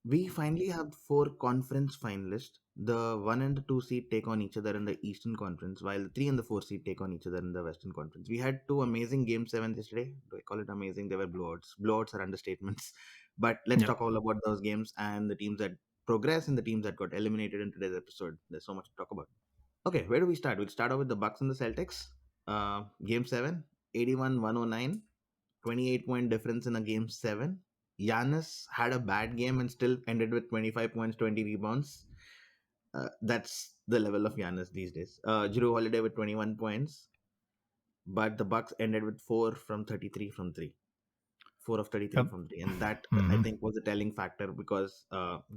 We finally have four conference finalists. The 1 and the 2 seed take on each other in the Eastern Conference, while the 3 and the 4 seed take on each other in the Western Conference. We had two amazing Game 7 yesterday. Do I call it amazing? They were blowouts. Blowouts are understatements. But let's Yep. talk all about those games and the teams that progress and the teams that got eliminated in today's episode. There's so much to talk about. Okay, where do we start? We'll start off with the Bucks and the Celtics. Game 7, 81-109. 28-point difference in a game 7. Giannis had a bad game and still ended with 25 points, 20 rebounds. That's the level of Giannis these days. Drew Holiday with 21 points, but the Bucks ended with 4 from 33 from 3. 4 of 33 Yep. from 3. And that, I Hmm. think, was a telling factor because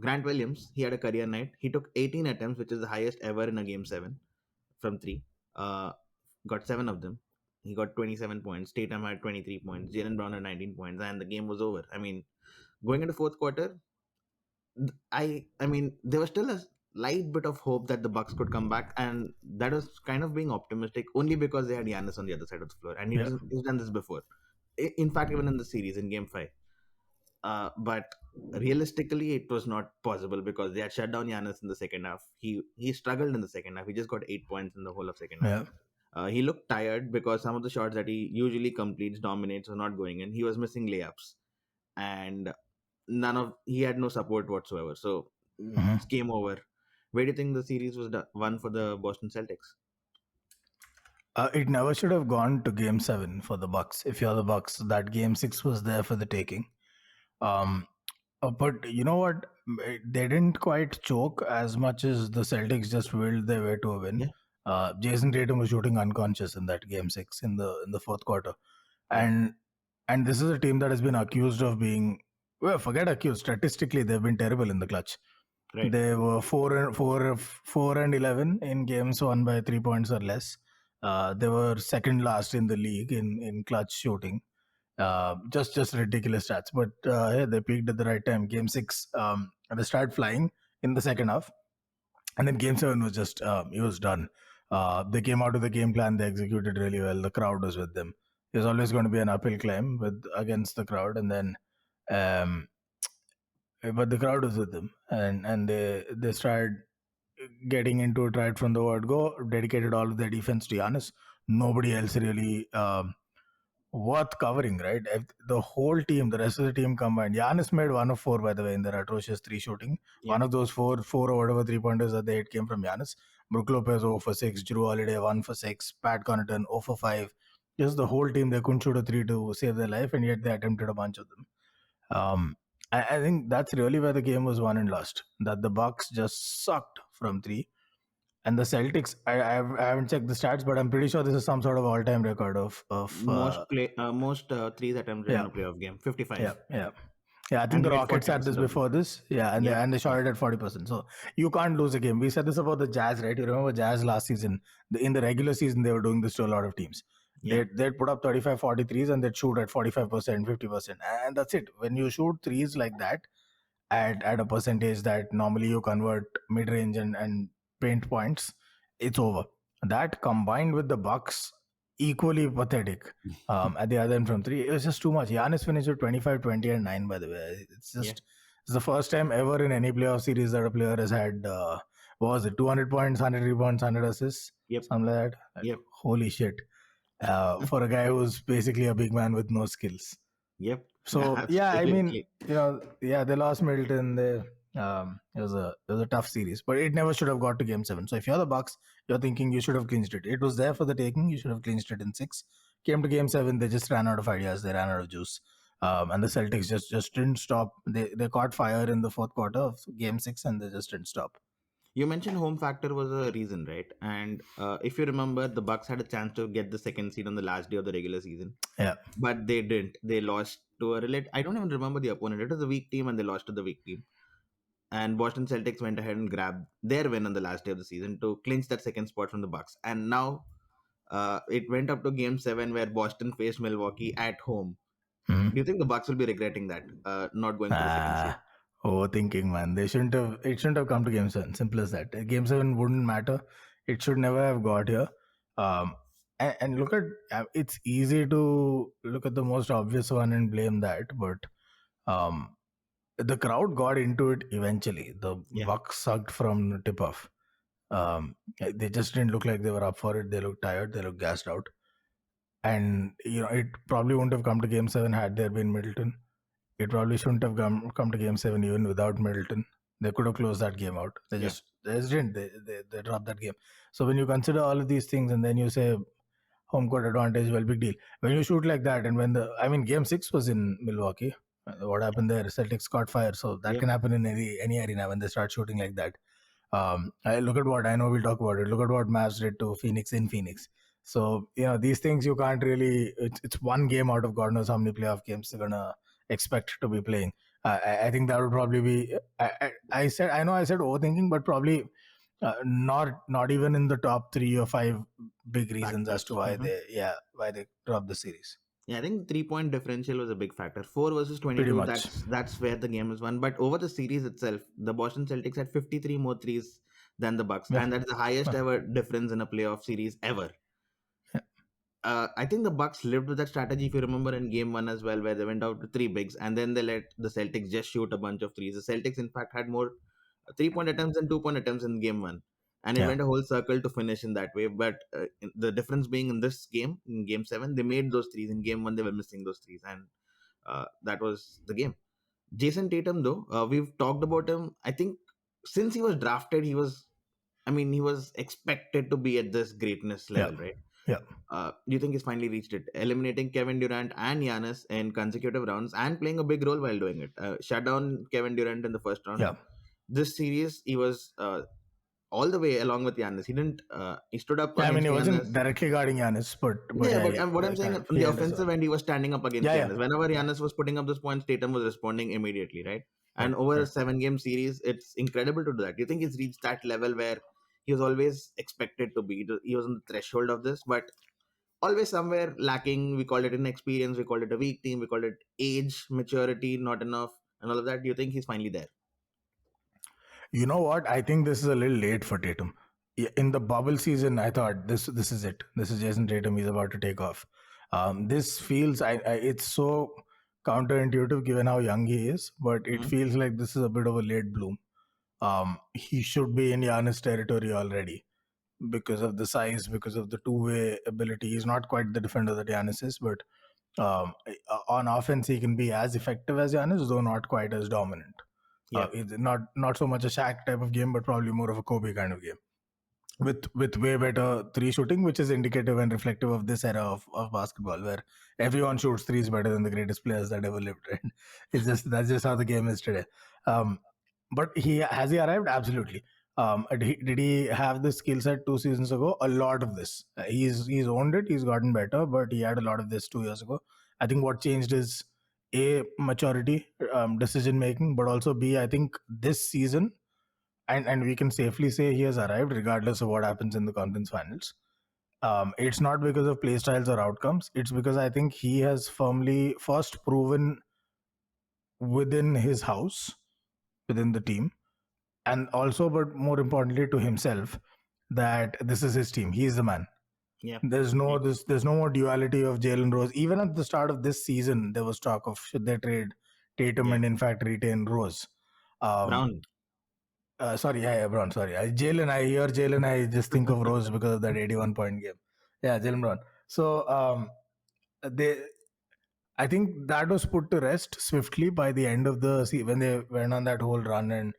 Grant Williams, he had a career night. He took 18 attempts, which is the highest ever in a game 7 from 3. Got 7 of them. He got 27 points. Tatum had 23 points. Jalen Brown had 19 points, and the game was over. I mean, going into fourth quarter, I mean, there was still a light bit of hope that the Bucks could come back, and that was kind of being optimistic only because they had Giannis on the other side of the floor, and Yep. he's done this before. In fact, even in the series in Game 5. But realistically, it was not possible because they had shut down Giannis in the second half. He struggled in the second half. He just got 8 points in the whole of second half. Yeah. He looked tired because some of the shots that he usually completes, dominates, were not going in. He was missing layups, and he had no support whatsoever. So it's Hmm. game over. Where do you think the series was won for the Boston Celtics? It never should have gone to Game 7 for the Bucks. If you're the Bucks, that Game 6 was there for the taking. Um, but you know what? They didn't quite choke as much as the Celtics just willed their way to a win. Yeah, Jason Tatum was shooting unconscious in that Game 6 in the fourth quarter, yeah, and this is a team that has been accused of being, well, forget accused. Statistically, they've been terrible in the clutch. right. They were 4-11 in games won by 3 points or less. They were second last in the league in clutch shooting. Just ridiculous stats, but yeah, they peaked at the right time. Game 6, they started flying in the second half, and then Game 7 was just it was done. They came out with the game plan. They executed really well. The crowd was with them. It was always going to be an uphill climb with against the crowd, and then um, but the crowd was with them, and they started getting into it right from the word go. Dedicated all of their defense to Giannis. Nobody else really worth covering, right? If the whole team, the rest of the team combined. Giannis made 1 of 4, by the way, in their atrocious 3 shooting. Yeah, One of those four or whatever 3 pointers that they hit came from Giannis. Brook Lopez 0 for 6, Drew Holiday 1 for 6, Pat Connaughton 0 for 5. Just the whole team, they couldn't shoot a 3 to save their life, and yet they attempted a bunch of them. I think that's really where the game was won and lost. That the Bucks just sucked from 3. And the Celtics, I haven't checked the stats, but I'm pretty sure this is some sort of all-time record of most threes attempted in yeah. a playoff game, Yeah, 55, yeah, yeah. I think and the they made Rockets 40 had this percent of them. before this. Yeah, and Yeah, they yeah, shot it at 40%. So you can't lose a game. We said this about the Jazz, right? You remember Jazz last season? In the regular season, they were doing this to a lot of teams. yeah. They'd put up 35, 40 threes and they'd shoot at 45%, 50%. And that's it. When you shoot threes like that at a percentage that normally you convert mid range and paint points, it's over. That combined with the Bucks, equally pathetic. At the other end from 3, it was just too much. Giannis finished with 25, 20, and 9, by the way. Yeah. It's the first time ever in any playoff series that a player has had, what was it, 200 points, 100 rebounds, 100 assists, Yep, something like that. Like, yep, holy shit. For a guy who's basically a big man with no skills. yep. So yeah, I mean, Absolutely. yeah, they lost Middleton. It was a tough series, but it never should have got to Game 7. So if you're the Bucks, you're thinking you should have clinched it. It was there for the taking. You should have clinched it in 6. Came to Game 7, they just ran out of ideas. They ran out of juice, and the Celtics just didn't stop. They caught fire in the fourth quarter of Game 6, and they just didn't stop. You mentioned home factor was a reason, right? And if you remember, the Bucks had a chance to get the second seed on the last day of the regular season, Yeah. but they didn't. They lost to a relate. I don't even remember the opponent. It was a weak team, and they lost to the weak team. And Boston Celtics went ahead and grabbed their win on the last day of the season to clinch that second spot from the Bucks. And now it went up to Game 7 where Boston faced Milwaukee at home. Do you Mhm. think the Bucks will be regretting that, not going for the second seed? Overthinking, man. They shouldn't have. It shouldn't have come to Game 7. Simple as that. Game 7 wouldn't matter. It should never have got here. And look at. It's easy to look at the most obvious one and blame that, but um, The crowd got into it eventually. The Yeah, Bucks sucked from tip off. They just didn't look like they were up for it. They looked tired. They looked gassed out. And it probably wouldn't have come to Game 7 had there been Middleton. It probably shouldn't have come to Game 7 even without Middleton. They could have closed that game out. yeah, They just didn't. They dropped that game. So when you consider all of these things and then you say home court advantage, well, big deal. When you shoot like that, and Game 6 was in Milwaukee. What happened there? Celtics caught fire. So that yeah. can happen in any arena when they start shooting like that. I look at what I know. We'll talk about it. Look at what Mavs did to Phoenix in Phoenix. So these things you can't really. It's one game out of God knows how many playoff games they're gonna expect to be playing. I think that would probably be. I said I said overthinking, but probably not even in the top 3 or 5 big reasons as to Factors. why they dropped the series. Yeah, I think 3 point differential was a big factor. 4 versus Pretty 22. much. That's where the game was won. But over the series itself, the Boston Celtics had 53 more threes than the Bucks, Yeah. and that's the highest Yeah. ever difference in a playoff series ever. I think the Bucks lived with that strategy. If you remember in Game 1 as well, where they went out to three bigs, and then they let the Celtics just shoot a bunch of threes. The Celtics, in fact, had more 3 point attempts than 2 point attempts in Game 1, and it Yeah. went a whole circle to finish in that way. But the difference being in this game, in Game 7, they made those threes. In Game 1, they were missing those threes, and that was the game. Jason Tatum, though, we've talked about him. I think since he was drafted, he was expected to be at this greatness Yeah. level, right? Yeah. Do you think he's finally reached it? Eliminating Kevin Durant and Giannis in consecutive rounds and playing a big role while doing it. Shut down Kevin Durant in the first round. Yeah. This series, he was all the way along with Giannis. He didn't. He stood up Yeah, I mean, against he Giannis. wasn't directly guarding Giannis, but Yeah, yeah, but yeah, what I'm saying, kind of. on He the held his offensive own. end, he was standing up against Yeah, Giannis. Whenever yeah, Giannis was putting up those points, Tatum was responding immediately, right? And right, over a right. 7 game series, it's incredible to do that. Do you think he's reached that level where he was always expected to be? He was on the threshold of this, but always somewhere lacking. We called it inexperience, we called it a weak team, we called it age, maturity, not enough, and all of that. Do you think he's finally there? You know what? I think this is a little late for Tatum. In the bubble season, I thought this is it. This is Jason Tatum. He's about to take off. This feels it's so counterintuitive given how young he is, but it Mhm. feels like this is a bit of a late bloom. He should be in Giannis territory already because of the size, because of the two-way ability. He's not quite the defender that Giannis is, but on offense he can be as effective as Giannis, though not quite as dominant. Yeah, It's not so much a Shaq type of game, but probably more of a Kobe kind of game with way better three shooting, which is indicative and reflective of this era of basketball, where everyone shoots threes better than the greatest players that ever lived. Right? That's just how the game is today. But he arrived? Absolutely. Did he have the skill set 2 seasons ago? A lot of this. He's owned it. He's gotten better, but he had a lot of this 2 years ago. I think what changed is A, maturity, decision making, but also B, I think this season, and we can safely say he has arrived regardless of what happens in the conference finals. It's not because of play styles or outcomes. It's because I think he has firmly first proven within his house, within the team, and also, but more importantly, to himself, that this is his team. He is the man. yeah, There's no more duality of Jalen Rose. Even at the start of this season, there was talk of should they trade Tatum yeah. and in fact retain Rose. Um, Brown. Sorry, yeah, Brown. Sorry, Jalen. I hear Jalen. I just think of Rose because of that 81-point game. Yeah, Jalen Brown. So they, I think that was put to rest swiftly by the end of the season when they went on that whole run and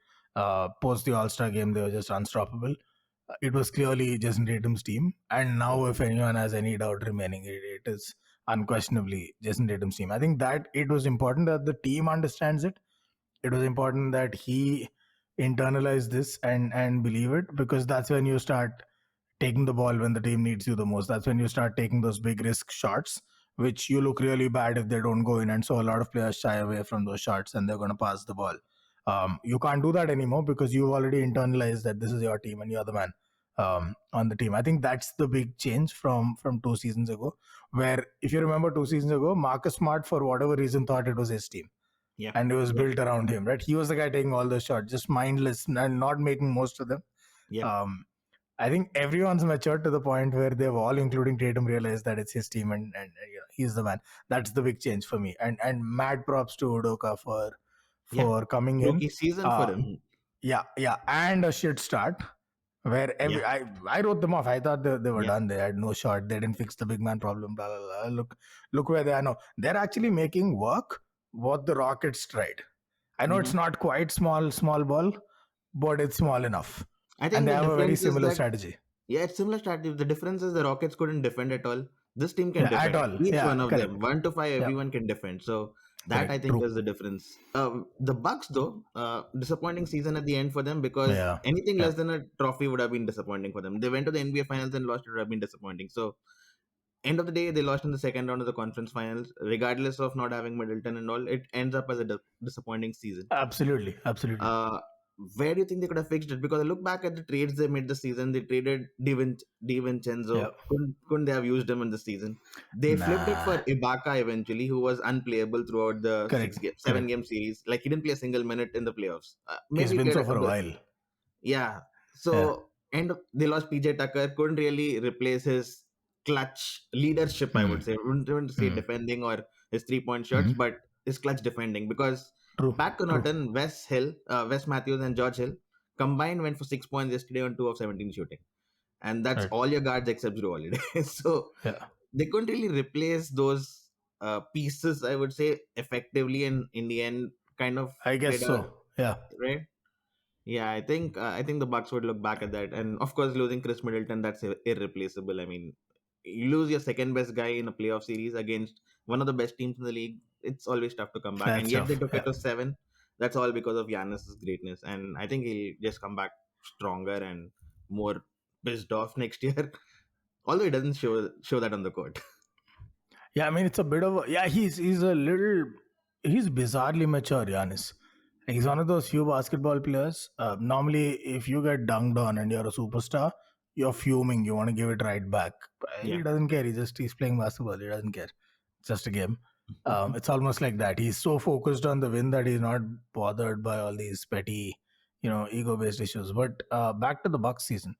post the All Star game, they were just unstoppable. It was clearly Jason Tatum's team, and now if anyone has any doubt remaining, it is unquestionably Jason Tatum's team. I think that it was important that the team understands it. It was important that he internalize this and believe it, because that's when you start taking the ball when the team needs you the most. That's when you start taking those big risk shots, which you look really bad if they don't go in. And so a lot of players shy away from those shots and they're going to pass the ball. You can't do that anymore because you've already internalized that this is your team and you're the man on the team. I think that's the big change from 2 seasons ago, where if you remember 2 seasons ago, Marcus Smart, for whatever reason, thought it was his team. Yeah, And it was built around him, right? He was the guy taking all those shots, just mindless and not making most of them. yeah, Um, I think everyone's matured to the point where they've all, including Tatum, realized that it's his team and he's the man. That's the big change for me. And mad props to Udoka Yeah, for coming in. rookie season for Uh, him. yeah, and a shit start where Yeah, I wrote them off. I thought they were yeah. done. They had no shot. They didn't fix the big man problem. Blah, blah, blah. Look where they are now. They're actually making work what the Rockets tried. I know it's Hmm. not quite small ball, but it's small enough, I and think they the have a very difference is similar that, strategy. yeah, it's similar strategy. The difference is the Rockets couldn't defend at all. This team can Yeah, at defend. all. Each Yeah, one of them, correct. 1 to 5, Yeah, everyone can defend. So that I correct. think True. is the difference. The Bucks, though, disappointing season at the end for them because Yeah, anything yeah. less than a trophy would have been disappointing for them. They went to the NBA Finals and lost. It would have been disappointing. So end of the day, they lost in the second round of the conference finals. Regardless of not having Middleton and all, it ends up as a disappointing season. Absolutely, absolutely. Uh, where do you think they could have fixed it? Because I look back at the trades they made this season. They traded Yeah. DiVincenzo. Couldn't they have used him in the season? They flipped it Nah. for Ibaka eventually, who was unplayable throughout the Correct. seven Correct. game series. Like he didn't play a single minute in the playoffs. He's Maybe been played so a for a bit. while. Yeah. Yeah. So and they lost PJ Tucker. Couldn't really replace his clutch leadership. I Hmm. would say. Wouldn't say Hmm. defending or his 3 point shots, Hmm. but his clutch defending because True. Pat True. Connaughton, Wes Matthews, and George Hill combined went for 6 points yesterday on 2 of 17 shooting, and that's Right. all your guards except Drew Holiday. So Yeah. they couldn't really replace those pieces. I would say effectively, and in the end, kind of I guess played a so. Yeah. right. Yeah, I think the Bucks would look back at that, and of course, losing Chris Middleton, that's irreplaceable. I mean, you lose your second best guy in a playoff series against one of the best teams in the league. It's always tough to come back, and That's yet they tough. took it Yeah. to seven. That's all because of Giannis's greatness, and I think he'll just come back stronger and more pissed off next year. Although he doesn't show that on the court. Yeah. I mean, it's a bit of a, yeah. He's a little. He's bizarrely mature, Giannis. He's one of those few basketball players. Normally, if you get dunked on and you're a superstar, you're fuming. You want to give it right back. But Yeah, he doesn't care. He's playing basketball. He doesn't care. It's just a game. It's almost like that. He's so focused on the win that he's not bothered by all these petty, ego-based issues. But back to the Bucks season.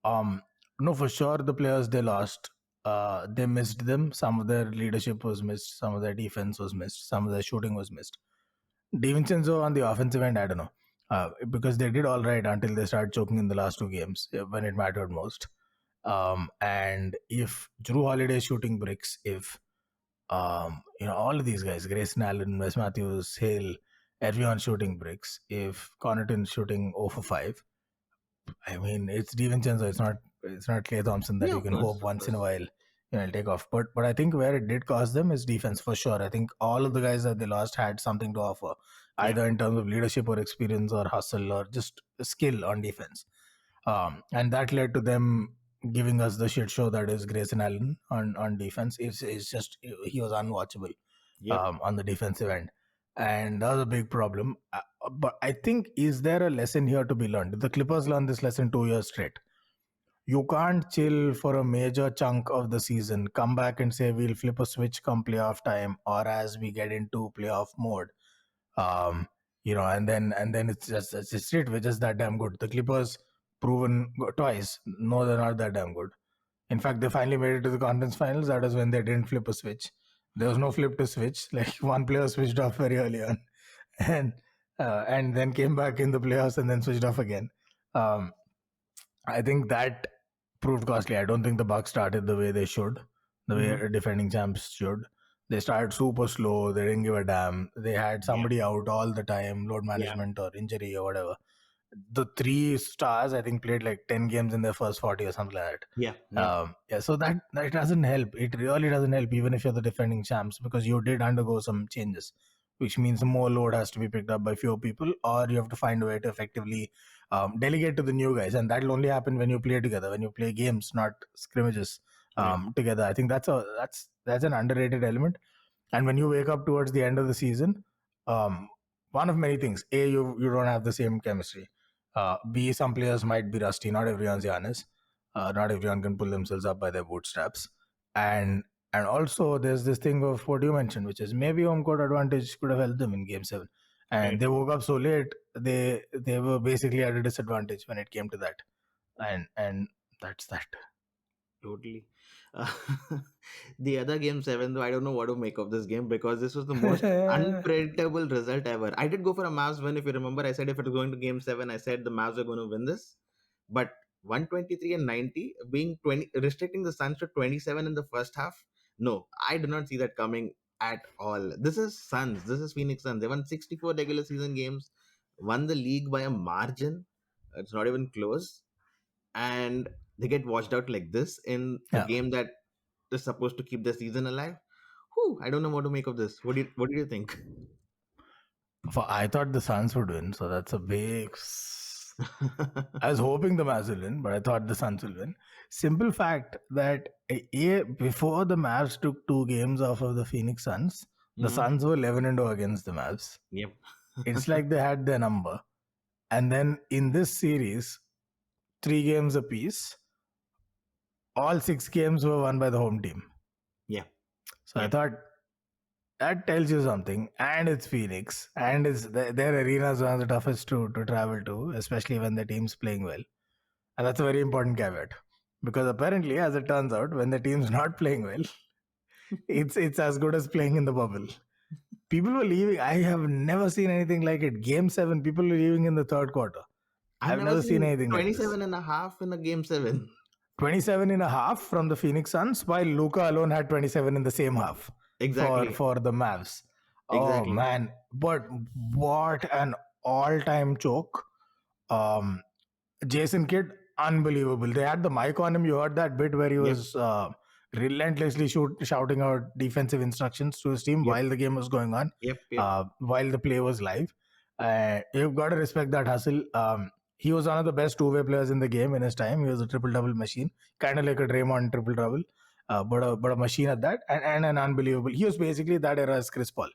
Um, no, for sure, the players they lost, they missed them. Some of their leadership was missed. Some of their defense was missed. Some of their shooting was missed. DiVincenzo on the offensive end, I don't know, because they did all right until they started choking in the last two games when it mattered most. And if Drew Holiday shooting bricks, if all of these guys, Grayson Allen, Wes Matthews, Hill, everyone shooting bricks, if Connaughton shooting 0 for 5, I mean, it's DiVincenzo. It's not Klay Thompson that yeah, you of can course, hope of once in a course. while it'll take off. But I think where it did cost them is defense for sure. I think all of the guys that they lost had something to offer, Yeah, either in terms of leadership or experience or hustle or just skill on defense. And that led to them giving us the shit show that is Grayson Allen on defense. It's just he was unwatchable yep, on the defensive end, and that was a big problem. But I think, is there a lesson here to be learned? The Clippers learned this lesson 2 years straight. You can't chill for a major chunk of the season, come back and say we'll flip a switch come playoff time or as we get into playoff mode. And then it's it. We're just that damn good. The Clippers proven twice. No, they're not that damn good. In fact, they finally made it to the conference finals. That was when they didn't flip a switch. There was no flip to switch. Like one player switched off very early on, and and then came back in the playoffs and then switched off again. Um, I think that proved costly. I don't think the Bucks started the way they should, the hmm, way defending champs should. They started super slow. They didn't give a damn. They had yeah, somebody out all the time, load yeah, management or injury or whatever. The three stars, I think, played like 10 games in their first 40 or something like yeah, that. yeah, Yeah, so that doesn't help. It really doesn't help, even if you're the defending champs, because you did undergo some changes, which means more load has to be picked up by fewer people, or you have to find a way to effectively delegate to the new guys, and that'll only happen when you play together, when you play games, not scrimmages yeah, together. I think that's an underrated element. And when you wake up towards the end of the season, um, one of many things: A, you don't have the same chemistry. B, some players might be rusty. Not everyone's Giannis. Not everyone can pull themselves up by their bootstraps. And and also there's this thing of what you mentioned, which is maybe home court advantage could have helped them in Game 7. And right, they woke up so late, they were basically at a disadvantage when it came to that. And that's that. totally. Uh, the other game seven, though, I don't know what to make of this game because this was the most unpredictable result ever. I did go for a Mavs win, if you remember. I said if it was going to game seven, I said the Mavs are going to win this. But 123 and 90 being 20, restricting the Suns to 27 in the first half. No, I do not see that coming at all. This is Suns. This is Phoenix Suns. They won 64 regular season games, won the league by a margin. It's not even close, and they get washed out like this in a Yeah. game that is supposed to keep the season alive. Whew, I don't know what to make of this. What do you think? I thought the Suns would win, so that's a big. I was hoping the Mavs will win, but I thought the Suns will win. Simple fact that before the Mavs took 2 games off of the Phoenix Suns, the Mhm. Suns were 11-0 against the Mavs. Yep. It's like they had their number. And then in this series, 3 games apiece, all 6 games were won by the home team. Yeah. So I Yeah. thought that tells you something. And it's Phoenix, and it's their arena is one of the toughest to travel to, especially when the team's playing well. And that's a very important caveat. Because apparently, as it turns out, when the team's not playing well, it's as good as playing in the bubble. People were leaving. I have never seen anything like it. Game 7, people were leaving in the third quarter. I've I've never never seen seen anything like this. 27 and a half in a game seven. 27 in a half from the Phoenix Suns, while Luka alone had 27 in the same half Exactly. for the Mavs. Oh, Exactly. man. But what an all-time choke. Jason Kidd, unbelievable. They had the mic on him. You heard that bit where he Yep. was relentlessly shouting out defensive instructions to his team Yep. while the game was going on, Yep. Yep. while the play was live. You've got to respect that hustle. He was one of the best two-way players in the game in his time. He was a triple-double machine, kind of like a Draymond triple-double, but a machine at that, and an unbelievable. He was basically that era's Chris Paul.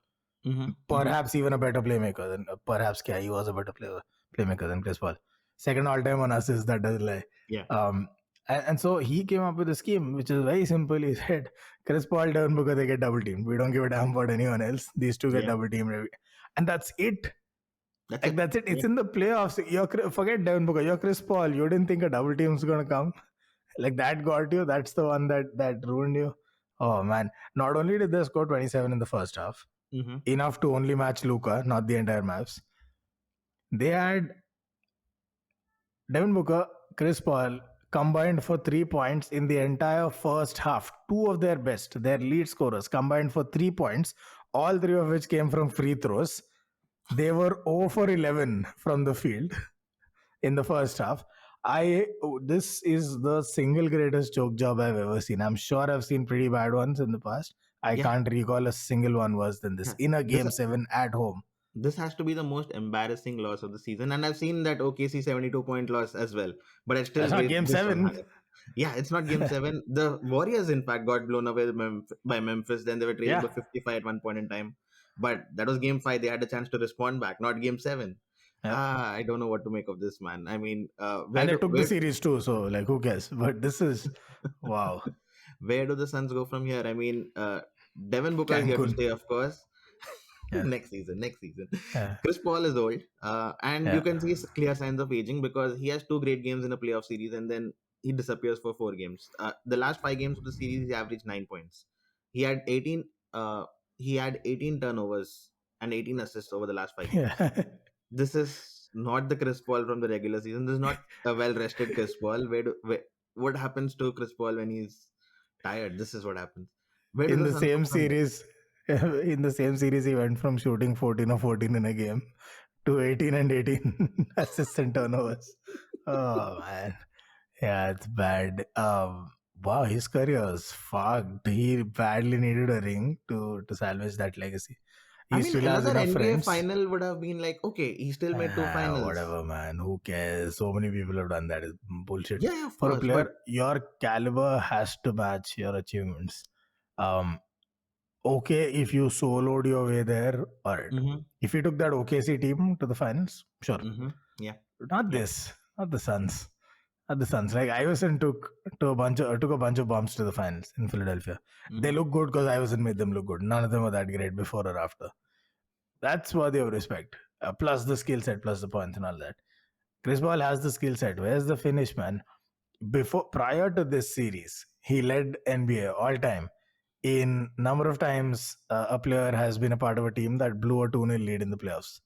Mm-hmm. Perhaps even a better playmaker than he was a better playmaker than Chris Paul. Second all-time on assists, that doesn't lie. Yeah. And so he came up with a scheme which is very simple. He said, Chris Paul, Devin Booker, they get double teamed. We don't give a damn about anyone else. These two get Yeah. double teamed, and that's it. That's it. It's Yeah. in the playoffs. Forget Devin Booker. You're Chris Paul. You didn't think a double team's gonna come. Like that got you. That's the one that ruined you. Oh man! Not only did they score 27 in the first half, Mm-hmm. enough to only match Luka, not the entire Mavs. They had Devin Booker, Chris Paul combined for 3 points in the entire first half. 2 of their best, their lead scorers, combined for 3 points, all 3 of which came from free throws. They were 0 for 11 from the field in the first half. This is the single greatest choke job I've ever seen. I'm sure I've seen pretty bad ones in the past. I Yeah. can't recall a single one worse than this in a game 7 at home. This has to be the most embarrassing loss of the season, and I've seen that OKC 72-point loss as well. But I still That's not rate game this one 7. higher. Yeah, it's not game 7. The Warriors, in fact, got blown away by Memphis. Then they were trailing by 55 at one point in time. But that was game 5. They had a chance to respond back, not game 7. I don't know what to make of this, man. I mean, and they took the series too, so like who cares? But this is wow. Where do the Suns go from here? I mean, Devin Booker is here to stay, of course. Yeah. Next season. Yeah. Chris Paul is old, and you can see clear signs of aging because he has 2 great games in a playoff series, and then he disappears for 4 games. The last 5 games of the series, he averaged 9 points. He had 18. He had 18 turnovers and 18 assists over the last 5 games. Yeah. This is not the Chris Paul from the regular season. This is not a well-rested Chris Paul. What happens to Chris Paul when he's tired? This is what happens. In the same series, he went from shooting 14 of 14 in a game to 18 and 18 assists and turnovers. Oh man, yeah, it's bad. Wow, his career was fucked. He badly needed a ring to salvage that legacy. He still has another enough NBA friends. final would have been like, okay, he still made 2 finals. Whatever, man. Who cares? So many people have done that. It's bullshit. Yeah, For a player, your caliber has to match your achievements. Okay, if you soloed your way there, all right. Mm-hmm. If you took that OKC team to the finals, sure. Mm-hmm. Yeah. Not this. Not the Suns. Not the Suns. Like Iverson took a bunch of bumps to the finals in Philadelphia. Mm-hmm. They look good because Iverson made them look good. None of them were that great before or after. That's worthy of respect. Plus the skill set, plus the points and all that. Chris Paul has the skill set. Where's the finish, man? Prior to this series, he led NBA all time in number of times a player has been a part of a team that blew a 2-0 lead in the playoffs.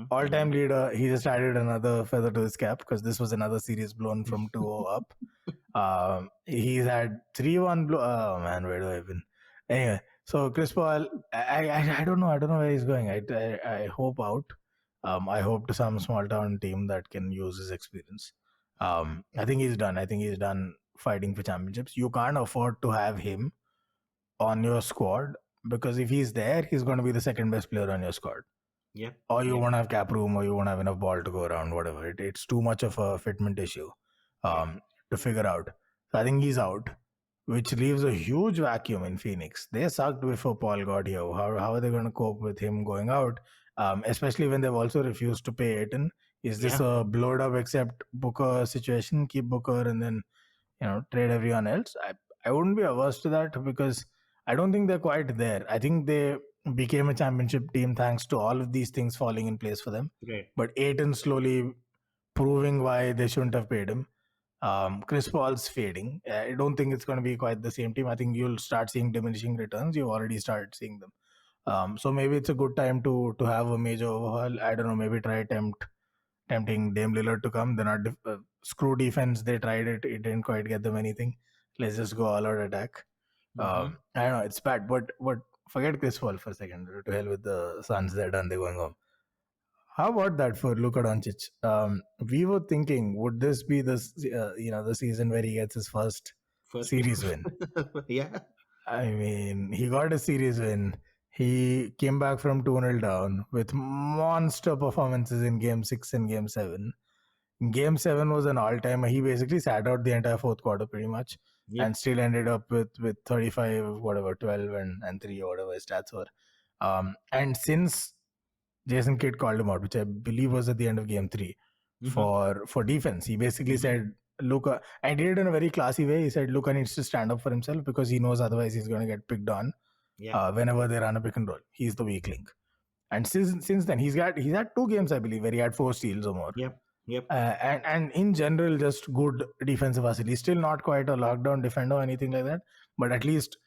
All-time leader, he just added another feather to his cap because this was another series blown from 2-0 up. He's had 3-1 blow. Oh man, where do I even? Anyway, so Chris Paul, I don't know. I don't know where he's going. I hope out. I hope to some small town team that can use his experience. I think he's done. I think he's done fighting for championships. You can't afford to have him on your squad because if he's there, he's going to be the second best player on your squad. Yeah. Or you won't have cap room, or you won't have enough ball to go around. Whatever. It's too much of a fitment issue to figure out. So I think he's out, which leaves a huge vacuum in Phoenix. They sucked before Paul got here. How are they going to cope with him going out? Especially when they've also refused to pay Aiton. Is this a blowed up except Booker situation? Keep Booker and then trade everyone else. I wouldn't be averse to that because I don't think they're quite there. I think they became a championship team thanks to all of these things falling in place for them. Right. But Aiton slowly proving why they shouldn't have paid him. Chris Paul's fading. I don't think it's going to be quite the same team. I think you'll start seeing diminishing returns. You've already started seeing them. So maybe it's a good time to have a major overhaul. I don't know. Maybe try tempting Dame Lillard to come. They're not screw defense. They tried it. It didn't quite get them anything. Let's just go all out attack. I don't know. It's bad. But forget Chris Paul for a second. To hell with the Suns. They're done. They're going home. How about that for Luka Doncic? We were thinking, would this be the season where he gets his first series win? Yeah. I mean, he got a series win. He came back from 2-0 down with monster performances in Game 6 and Game 7. Game 7 was an all-timer. He basically sat out the entire fourth quarter pretty much and still ended up with 35, 12 and 3 or whatever his stats were. And since Jason Kidd called him out, which I believe was at the end of Game 3 for defense, he basically said, Luka, and he did it in a very classy way. He said Luka needs to stand up for himself because he knows otherwise he's going to get picked on whenever they run a pick and roll. He's the weak link. And since then, he's had 2 games, I believe, where he had 4 steals or more. And in general, just good defensive facility. Still not quite a lockdown defender or anything like that, but at least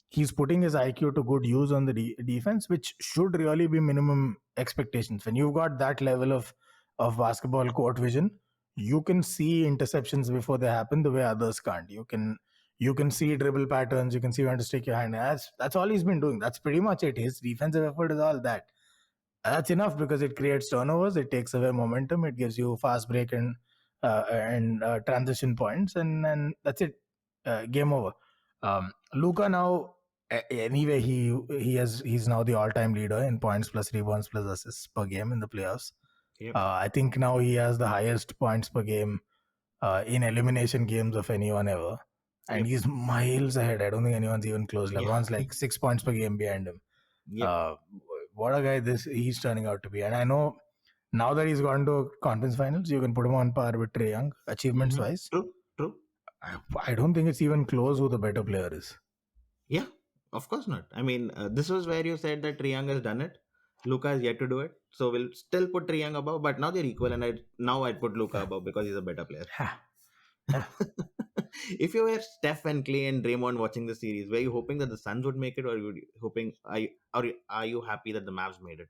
he's putting his IQ to good use on the defense, which should really be minimum expectations. When you've got that level of basketball court vision, you can see interceptions before they happen the way others can't. You can see dribble patterns. You can see when to stick your hand. That's all he's been doing. That's pretty much it. His defensive effort is all that. That's enough because it creates turnovers. It takes away momentum. It gives you fast break and transition points, and that's it. Game over. Luka now, anyway, he's now the all-time leader in points plus rebounds plus assists per game in the playoffs. I think now he has the highest points per game in elimination games of anyone ever, and he's miles ahead. I don't think anyone's even close. LeBron's like 6 points per game behind him. What a guy he's turning out to be. And I know now that he's gone to conference finals, you can put him on par with Trae Young, achievements wise. True. I don't think it's even close who the better player is. Yeah, of course not. I mean, this was where you said that Trae Young has done it. Luka has yet to do it. So we'll still put Trae Young above, but now they're equal, and I'd put Luka above because he's a better player. If you were Steph and Clay and Draymond watching the series, were you hoping that the Suns would make it, or are you happy that the Mavs made it?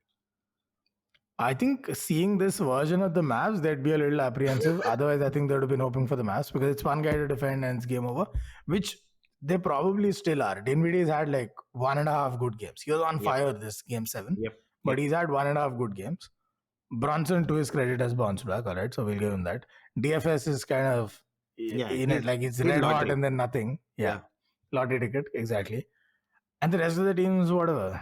I think seeing this version of the Mavs, they'd be a little apprehensive. Otherwise, I think they would have been hoping for the Mavs because it's one guy to defend and it's game over, which they probably still are. Dinwiddie's had like 1.5 good games. He was on fire this Game 7, but he's had 1.5 good games. Brunson, to his credit, has bounced back. All right, so we'll give him that. DFS is kind of in it, like it's red hot and then nothing. Lottery ticket, exactly. And the rest of the teams, whatever.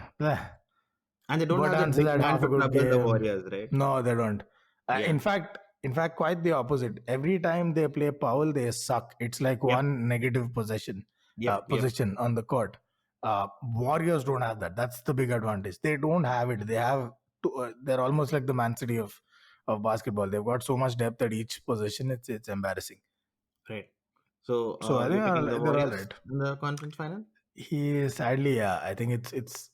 And they don't have the big man to trouble the Warriors, right? No, they don't. In fact, quite the opposite. Every time they play Powell, they suck. It's like one negative position on the court. Warriors don't have that. That's the big advantage. They don't have it. They have they're almost like the Man City of basketball. They've got so much depth at each position. It's embarrassing. Right. So I think they're all right in the conference final. Sadly, I think it's.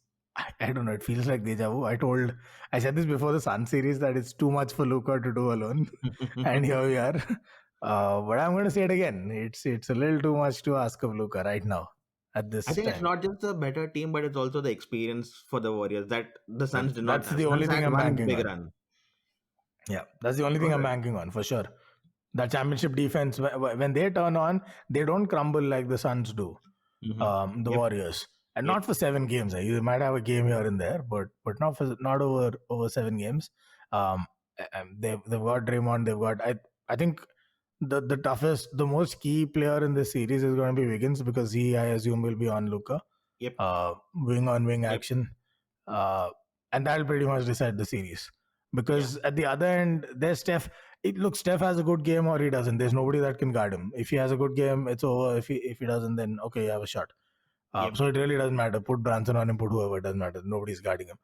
I don't know. It feels like deja vu. I said this before the Sun series that it's too much for Luka to do alone, and here we are. But I'm going to say it again. It's a little too much to ask of Luka right now at I this think it's time. not just a better team, but it's also the experience for the Warriors that the Suns did not That's have. the only Suns thing had I'm one banking big on. run. Yeah, that's the only Go thing I'm ahead. banking on for sure. That championship defense, when they turn on, they don't crumble like the Suns do. Mm-hmm. The Yep. Warriors, and Yep. not for 7 games. You might have a game here and there, but not over 7 games. They've got Draymond. They've got I think the toughest, the most key player in this series is going to be Wiggins because I assume will be on Luka, Yep. wing on wing Yep. action, uh, and that'll pretty much decide the series. Yeah. Because at the other end, there's Steph. Steph has a good game or he doesn't. There's nobody that can guard him. If he has a good game, it's over. If he doesn't, then okay, you have a shot. Yep. So it really doesn't matter. Put Branson on him, put whoever, it doesn't matter. Nobody's guarding him.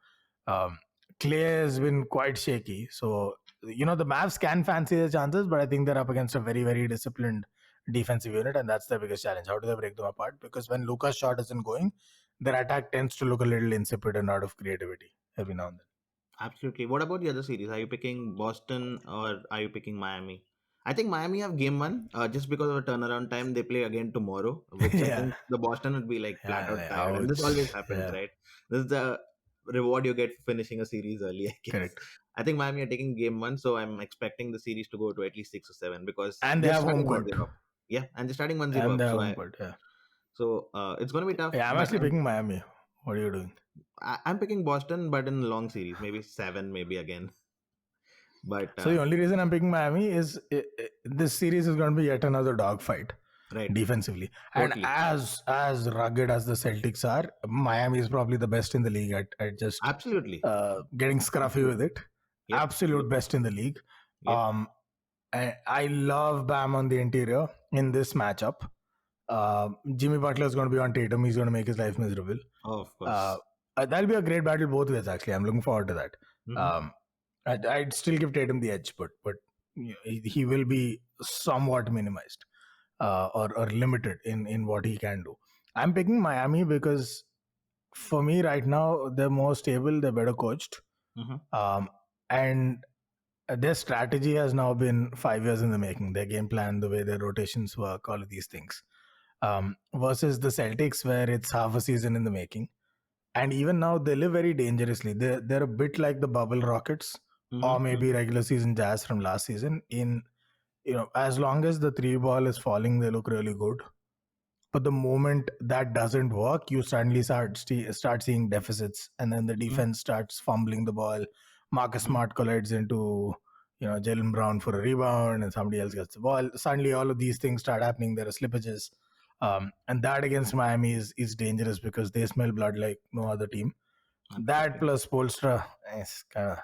Clay has been quite shaky. So, the Mavs can fancy their chances, but I think they're up against a very, very disciplined defensive unit, and that's their biggest challenge. How do they break them apart? Because when Luka's shot isn't going, their attack tends to look a little insipid and out of creativity every now and then. Absolutely. What about the other series? Are you picking Boston or are you picking Miami? I think Miami have game one just because of a turnaround time. They play again tomorrow, which I Yeah. think the Boston would be like flat out Yeah, tired. And this always ouch. happens, Yeah, right? This is the reward you get for finishing a series early, I guess. correct. I think Miami are taking game one, so I'm expecting the series to go to at least 6 or 7 because And they they're have home starting one court. zero up. Yeah, and they're starting 1-0 And they up. have So home court, yeah. it's going to be tough, Yeah, I'm but actually picking Miami. What are you doing? I'm picking Boston, but in a long series, maybe 7, maybe again. But So the only reason I'm picking Miami is this series is going to be yet another dogfight right, defensively. And totally, as rugged as the Celtics are, Miami is probably the best in the league at just absolutely, getting scruffy with it. yep, Absolute yep, best in the league. yep. I love Bam on the interior in this matchup. Jimmy Butler is going to be on Tatum. He's going to make his life miserable. Oh, of Uh, course. that'll be a great battle both ways. Actually, I'm looking forward to that. Hmm. Um, I'd still give Tatum the edge, but he will be somewhat minimized or limited in what he can do. I'm picking Miami because for me right now they're more stable, they're better coached, Hmm. and their strategy has now been 5 years in the making. Their game plan, the way their rotations work, all of these things. Versus the Celtics, where it's half a season in the making. And even now, they live very dangerously. They're a bit like the bubble Rockets or maybe Hmm. regular season Jazz from last season. As long as the three ball is falling, they look really good. But the moment that doesn't work, you suddenly start seeing deficits, and then the Hmm. defense starts fumbling the ball. Marcus Hmm. Smart collides into Jalen Brown for a rebound, and somebody else gets the ball. Suddenly, all of these things start happening. There are slippages, and that against Miami is dangerous because they smell blood like no other team. That Absolutely. plus Polstra is kind of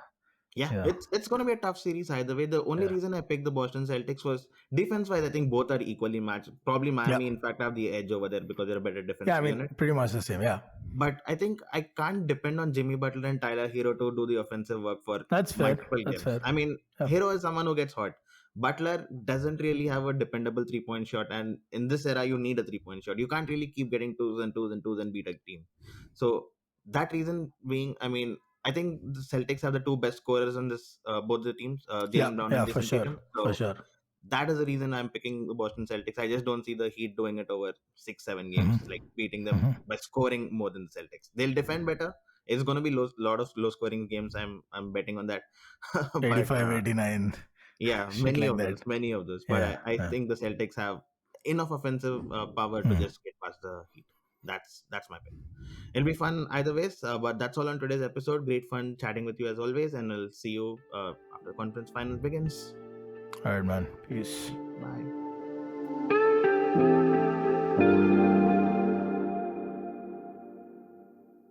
Yeah, yeah, it's going to be a tough series either way. The only yeah, reason I picked the Boston Celtics was defense wise. I think both are equally matched. Probably yeah, Miami, in fact, have the edge over there because they're a better yeah. I defensive mean, unit. pretty much the same. Yeah, But I think I can't depend on Jimmy Butler and Tyler Hero to do the offensive work for that's fair. multiple That's games. fair. I mean, Yeah. Hero is someone who gets hot. Butler doesn't really have a dependable 3 point shot, and in this era, you need a 3 point shot. You can't really keep getting twos and twos and twos and beat a team. So that reason being, I mean, I think the Celtics have the two best scorers on this both the teams, Yeah, Jalen Brown and yeah, for Jason sure, Tatum. for So sure. that is the reason I'm picking the Boston Celtics. I just don't see the Heat doing it over 6, 7 games, Mm-hmm. like beating them Mm-hmm. by scoring more than the Celtics. They'll defend better. It's going to be lot of low scoring games. I'm betting on that. But 85, 89, yeah, shit like that. many of those. But Yeah, I yeah. think the Celtics have enough offensive power to Mhm. just get past the Heat. That's my pick. It'll be fun either ways. But that's all on today's episode. Great fun chatting with you as always, and I'll see you after conference finals begins. All right, man. Peace. Bye.